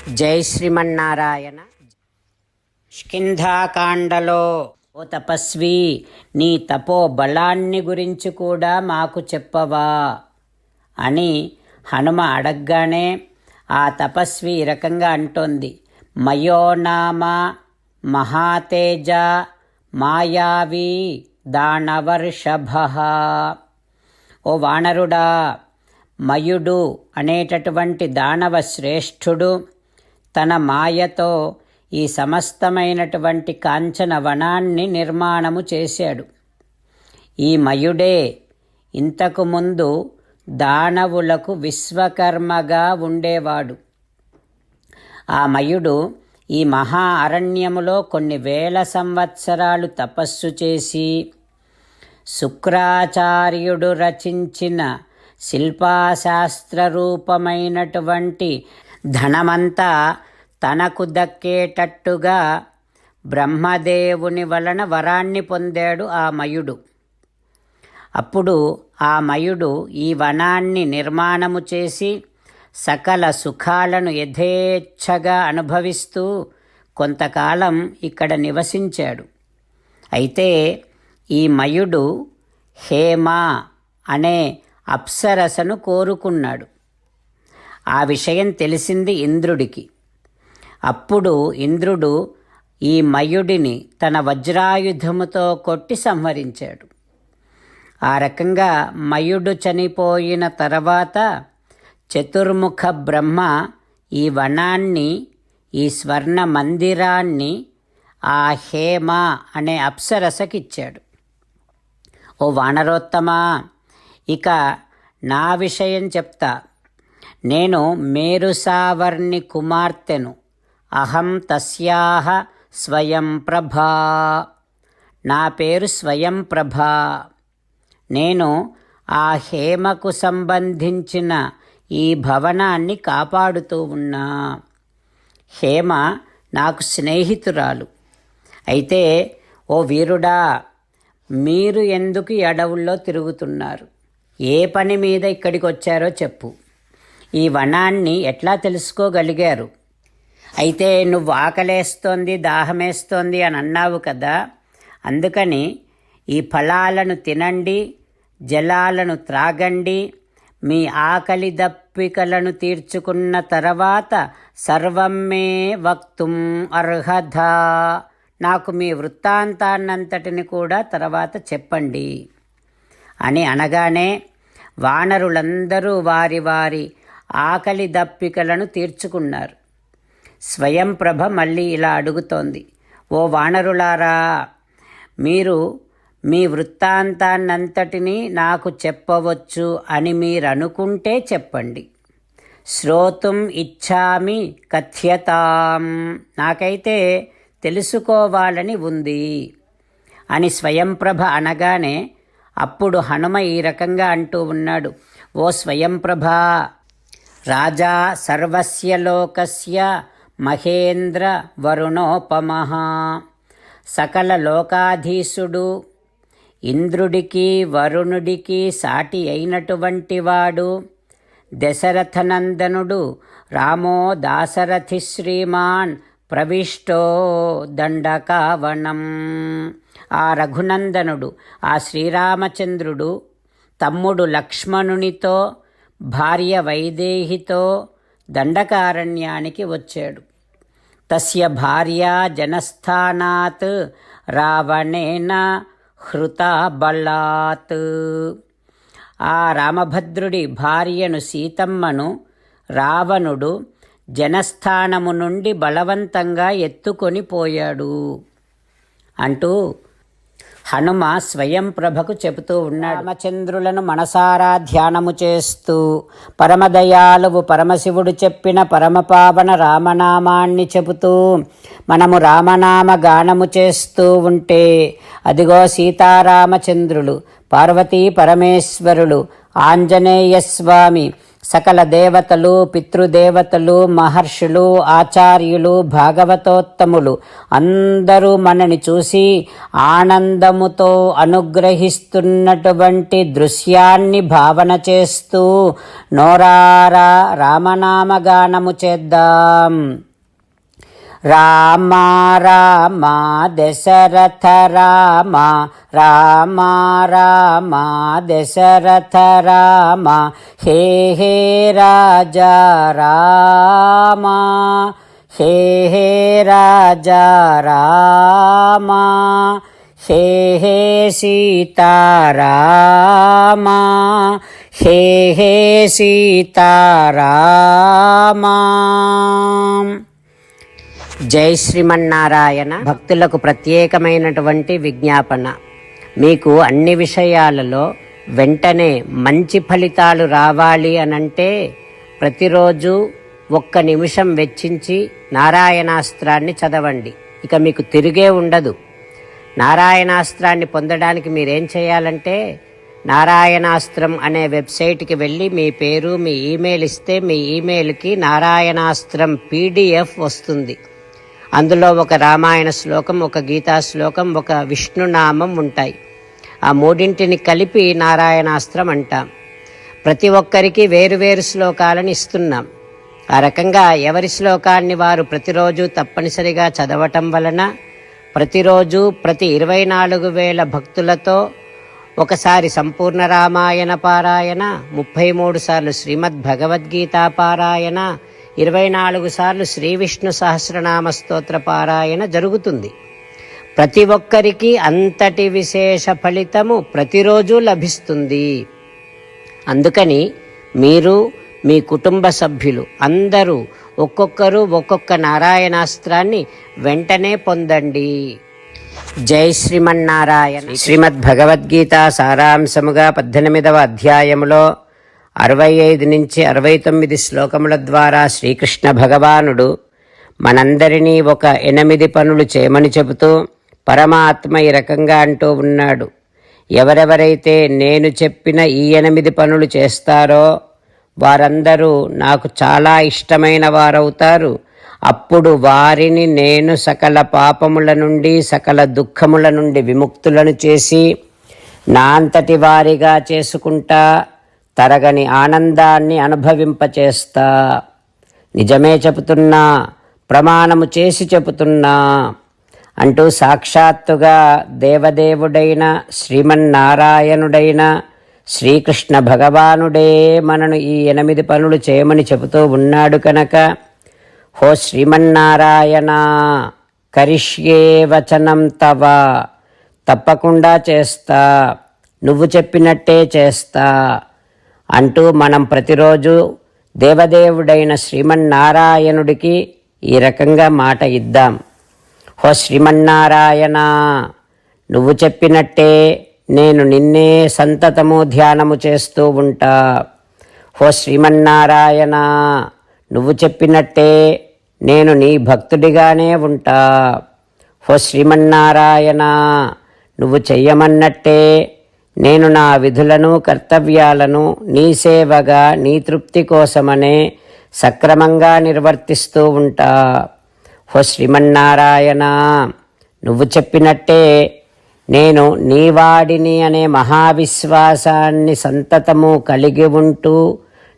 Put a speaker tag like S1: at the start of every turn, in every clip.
S1: జై శ్రీమన్నారాయణ. కిష్కింధాకాండలో ఓ తపస్వి, నీ తపో బలాన్ని గురించి కూడా మాకు చెప్పవా అని హనుమ అడగగానే ఆ తపస్వి ఈ రకంగా అంటోంది. మయోనామ మహాతేజ మాయావి దానవర్షభ. ఓ వానరుడా, మయుడు అనేటటువంటి దానవ శ్రేష్ఠుడు తన మాయతో ఈ సమస్తమైనటువంటి కాంచన వనాన్ని నిర్మాణము చేశాడు. ఈ మయుడే ఇంతకుముందు దానవులకు విశ్వకర్మగా ఉండేవాడు. ఆ మయుడు ఈ మహా అరణ్యములో కొన్ని వేల సంవత్సరాలు తపస్సు చేసి శుక్రాచార్యుడు రచించిన శిల్పాశాస్త్ర రూపమైనటువంటి ధనమంతా తనకు దక్కేటట్టుగా బ్రహ్మదేవుని వలన వరాన్ని పొందాడు ఆ మయుడు. అప్పుడు ఆ మయుడు ఈ వనాన్ని నిర్మాణము చేసి సకల సుఖాలను యథేచ్ఛగా అనుభవిస్తూ కొంతకాలం ఇక్కడ నివసించాడు. అయితే ఈ మయుడు హేమ అనే అప్సరసను కోరుకున్నాడు. ఆ విషయం తెలిసింది ఇంద్రుడికి. అప్పుడు ఇంద్రుడు ఈ మయుడిని తన వజ్రాయుధముతో కొట్టి సంహరించాడు. ఆ రకంగా మయుడు చనిపోయిన తర్వాత చతుర్ముఖ బ్రహ్మ ఈ వనాన్ని, ఈ స్వర్ణ మందిరాన్ని ఆ హేమ అనే అప్సరసకిచ్చాడు. ఓ వానరోత్తమా, ఇక నా విషయం చెప్తా. నేను మేరుసావర్ణి కుమార్తెను. అహం తస్యాహ స్వయం ప్రభా. నా పేరు స్వయం ప్రభా. నేను ఆ హేమకు సంబంధించిన ఈ భవనాన్ని కాపాడుతూ ఉన్నా. హేమ నాకు స్నేహితురాలు. అయితే ఓ వీరుడా, మీరు ఎందుకు ఈ అడవుల్లో తిరుగుతున్నారు? ఏ పని మీద ఇక్కడికి వచ్చారో చెప్పు. ఈ వనాన్ని ఎట్లా తెలుసుకోగలిగారు? అయితే నువ్వు ఆకలేస్తోంది, దాహమేస్తోంది అని అన్నావు కదా, అందుకని ఈ ఫలాలను తినండి, జలాలను త్రాగండి. మీ ఆకలి దప్పికలను తీర్చుకున్న తర్వాత సర్వం మే వక్తుం అర్హత. నాకు మీ వృత్తాంతాన్నంతటిని కూడా తర్వాత చెప్పండి అని అనగానే వానరులందరూ వారి వారి ఆకలి దప్పికలను తీర్చుకున్నారు. స్వయం ప్రభ మళ్ళీ ఇలా అడుగుతోంది. ఓ వానరులారా, మీరు మీ వృత్తాంతాన్నంతటినీ నాకు చెప్పవచ్చు అని మీరు అనుకుంటే చెప్పండి. శ్రోతుం ఇచ్ఛామి కథ్యతాం. నాకైతే తెలుసుకోవాలని ఉంది అని స్వయంప్రభ అనగానే అప్పుడు హనుమ ఈ రకంగా అంటూ ఉన్నాడు. ఓ స్వయంప్రభ, రాజా సర్వస్య లోకస్య మహేంద్ర వరుణోపమః. సకల లోకాధీశుడు, ఇంద్రుడికి వరుణుడికి సాటి అయినటువంటి వాడు దశరథనందనుడు రామో దాశరథి శ్రీమాన్ ప్రవిష్టో దండకావనం. ఆ రఘునందనుడు, ఆ శ్రీరామచంద్రుడు తమ్ముడు లక్ష్మణునితో, భార్య వైదేహితో దండకారణ్యానికి వచ్చాడు. తస్య భార్య జనస్థానాత్ రావణేన హృతా బలాత్. ఆ రామభద్రుడి భార్యను సీతమ్మను రావణుడు జనస్థానము నుండి బలవంతంగా ఎత్తుకొని పోయాడు అంటూ హనుమ స్వయం ప్రభకు చెబుతూ ఉన్నాడు. రామచంద్రులను మనసారా ధ్యానము చేస్తూ పరమదయాలువు పరమశివుడు చెప్పిన పరమపావన రామనామాన్ని చెబుతూ మనము రామనామ గానము చేస్తూ ఉంటే అదిగో సీతారామచంద్రులు, పార్వతీ పరమేశ్వరులు, ఆంజనేయస్వామి, సకల దేవతలు, పితృదేవతలు, మహర్షులు, ఆచార్యులు, భాగవతోత్తములు అందరూ మనని చూసి ఆనందముతో అనుగ్రహిస్తున్నటువంటి దృశ్యాన్ని భావన చేస్తూ నోరారా రామనామగానము చేద్దాం. రామ రామ దశరథ రామ, రామ రామ దశరథ రామ, హే హే రాజా రామ, హే హే రాజా రామ, హే హే సీతారామ, హే హే సీతారామ. జై శ్రీమన్నారాయణ. భక్తులకు ప్రత్యేకమైనటువంటి విజ్ఞాపన. మీకు అన్ని విషయాలలో వెంటనే మంచి ఫలితాలు రావాలి అనంటే ప్రతిరోజు 1 నిమిషం వెచ్చించి నారాయణాస్త్రాన్ని చదవండి. ఇక మీకు తిరిగే ఉండదు. నారాయణాస్త్రాన్ని పొందడానికి మీరేం చేయాలంటే నారాయణాస్త్రం అనే వెబ్సైట్కి వెళ్ళి మీ పేరు, మీ ఈమెయిల్ ఇస్తే మీ ఈమెయిల్కి నారాయణాస్త్రం PDF వస్తుంది. అందులో ఒక రామాయణ శ్లోకం, ఒక గీతా శ్లోకం, ఒక విష్ణునామం ఉంటాయి. ఆ 3ంటిని కలిపి నారాయణాస్త్రం అంటాం. ప్రతి ఒక్కరికి వేరువేరు శ్లోకాలను ఇస్తున్నాం. ఆ రకంగా ఎవరి శ్లోకాన్ని వారు ప్రతిరోజు తప్పనిసరిగా చదవటం వలన ప్రతిరోజు ప్రతి 24,000 భక్తులతో ఒకసారి సంపూర్ణ రామాయణ పారాయణ, 33 సార్లు శ్రీమద్ భగవద్గీత పారాయణ, 24 సార్లు శ్రీ విష్ణు సహస్రనామ స్తోత్ర పారాయణ జరుగుతుంది. ప్రతి ఒక్కరికి అంతటి విశేష ఫలితము ప్రతిరోజు లభిస్తుంది. అందుకని మీరు, మీ కుటుంబ సభ్యులు అందరూ ఒక్కొక్కరు ఒక్కొక్క నారాయణాస్త్రాన్ని వెంటనే పొందండి. జై శ్రీమన్నారాయణ. శ్రీమద్ భగవద్గీత సారాంశముగా 18వ అధ్యాయములో 65 నుంచి 69 శ్లోకముల ద్వారా శ్రీకృష్ణ భగవానుడు మనందరినీ ఒక 8 పనులు చేయమని చెబుతూ పరమాత్మ ఈ రకంగా అంటూ ఉన్నాడు. ఎవరెవరైతే నేను చెప్పిన ఈ 8 పనులు చేస్తారో వారందరూ నాకు చాలా ఇష్టమైన వారవుతారు. అప్పుడు వారిని నేను సకల పాపముల నుండి, సకల దుఃఖముల నుండి విముక్తులను చేసి నా అంతటి వారిగా చేసుకుంటా, తరగని ఆనందాన్ని అనుభవింపచేస్తా. నిజమే చెబుతున్నా, ప్రమాణము చేసి చెబుతున్నా అంటూ సాక్షాత్తుగా దేవదేవుడైన శ్రీమన్నారాయణుడైన శ్రీకృష్ణ భగవానుడే మనను ఈ 8 పనులు చేయమని చెబుతూ ఉన్నాడు కనుక, హో శ్రీమన్నారాయణ, కరిష్యే వచనం తవ, తప్పకుండా చేస్తా, నువ్వు చెప్పినట్టే చేస్తా అంటూ మనం ప్రతిరోజు దేవదేవుడైన శ్రీమన్నారాయణుడికి ఈ రకంగా మాట ఇద్దాం. హో శ్రీమన్నారాయణ, నువ్వు చెప్పినట్టే నేను నిన్నే సంతతము ధ్యానము చేస్తూ ఉంటా. హో శ్రీమన్నారాయణ, నువ్వు చెప్పినట్టే నేను నీ భక్తుడిగానే ఉంటా. హో శ్రీమన్నారాయణ, నువ్వు చెయ్యమన్నట్టే నేను నా విధులను, కర్తవ్యాలను నీ సేవగా, నీ తృప్తి కోసమనే సక్రమంగా నిర్వర్తిస్తూ ఉంటా. హో శ్రీమన్నారాయణ, నువ్వు చెప్పినట్టే నేను నీవాడిని అనే మహావిశ్వాసాన్ని సంతతము కలిగి ఉంటూ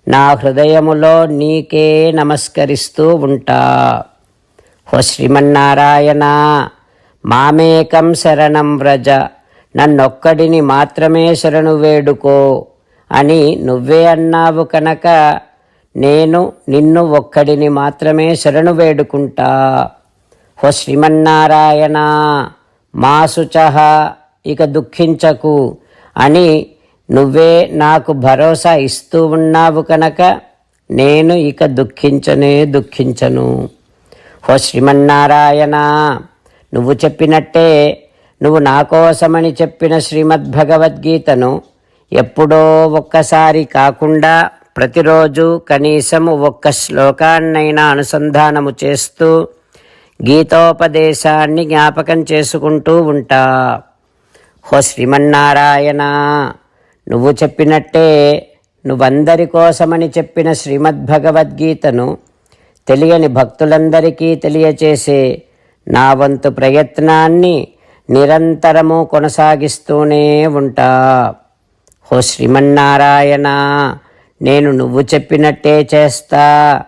S1: నా హృదయములో నీకే నమస్కరిస్తూ ఉంటా. హో శ్రీమన్నారాయణ, మామేకం శరణం వ్రజ, నన్నొక్కడిని మాత్రమే శరణు వేడుకో అని నువ్వే అన్నావు కనుక నేను నిన్ను ఒక్కడిని మాత్రమే శరణు వేడుకుంటా. హో శ్రీమన్నారాయణ, మా శుచః, ఇక దుఃఖించకు అని నువ్వే నాకు భరోసా ఇస్తూ ఉన్నావు కనుక నేను ఇక దుఃఖించను. హో శ్రీమన్నారాయణ, నువ్వు చెప్పినట్టే నువ్వు నా కోసమని చెప్పిన శ్రీమద్భగవద్గీతను ఎప్పుడో ఒక్కసారి కాకుండా ప్రతిరోజు కనీసము 1 శ్లోకాన్నైనా అనుసంధానము చేస్తూ గీతోపదేశాన్ని జ్ఞాపకం చేసుకుంటూ ఉంటా. హో శ్రీమన్నారాయణ, నువ్వు చెప్పినట్టే నువ్వందరి కోసమని చెప్పిన శ్రీమద్భగవద్గీతను తెలియని భక్తులందరికీ తెలియచేసే నా వంతు ప్రయత్నాన్ని నిరంతరము కొనసాగిస్తూనే ఉంటా. ఓ శ్రీమన్నారాయణ, నేను నువ్వు చెప్పినట్టే చేస్తా,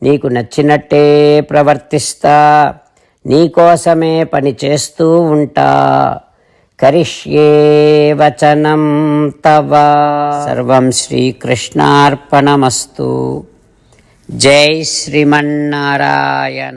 S1: నీకు నచ్చినట్టే ప్రవర్తిస్తా, నీకోసమే పని చేస్తూ ఉంటా. కరిష్యే వచనం తవ. సర్వం శ్రీకృష్ణార్పణమస్తు. జై శ్రీమన్నారాయణ.